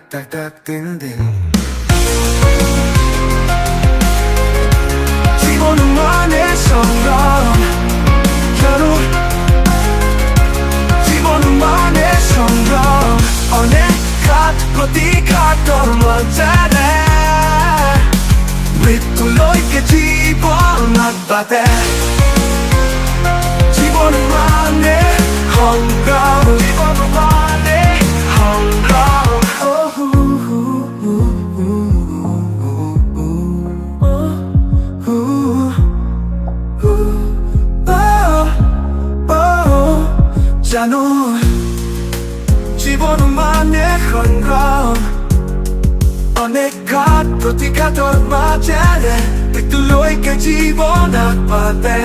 tak tak din din জীবন মানে সংগ্ৰাম জানো জীবন মানে সংগ্ৰাম অনেক ঘাত প্ৰতিঘাতৰ মাজেৰে মৃত্যুলৈকে জীবন আগবাঢ়ে জীবন মানে সংগ্ৰাম জীবন মানে সংগ্ৰাম জানো জীবন মানে সংগ্ৰাম অনেক ঘাত প্ৰতিঘাতৰ মাজেৰে মৃত্যুলৈকে জীবন আগবাঢ়ে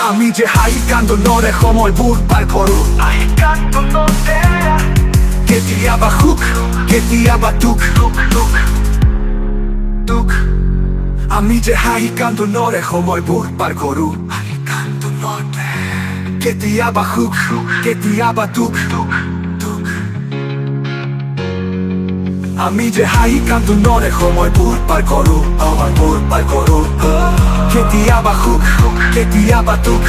আমি যে হাঁহি কান্দোনেৰে সময়বোৰ পাৰ কৰোঁ কেতিয়াবা সুখ কেতিয়াবা দুখ আমি যে হাঁহি কান্দোনেৰে সময়বোৰ পাৰ কৰোঁ কেতিয়াবা সুখ কেতিয়াবা দুখ আমি যে হাঁহি কান্দোনেৰে সময়বোৰ পাৰ কৰোঁ পাৰ কৰোঁ কেতিয়াবা সুখ কেতিয়াবা দুখ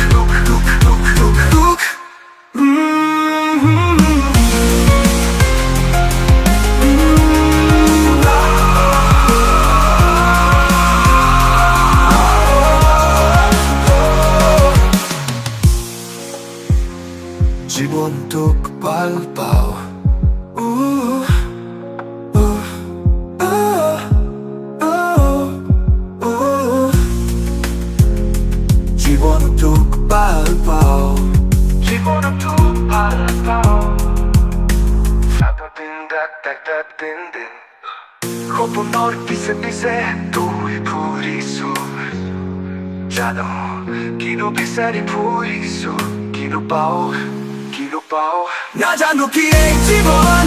জীৱনটোক ভাল পাওঁ জীৱনটোক ভাল পাওঁ জীৱনটোক ভাল পাওঁ সপোনৰ পিছে পিছে দৌৰি ফুৰিছোঁ জানো কিনো বিচাৰি ফুৰিছোঁ কিনো পাওঁ নাজানো কি এই জীৱন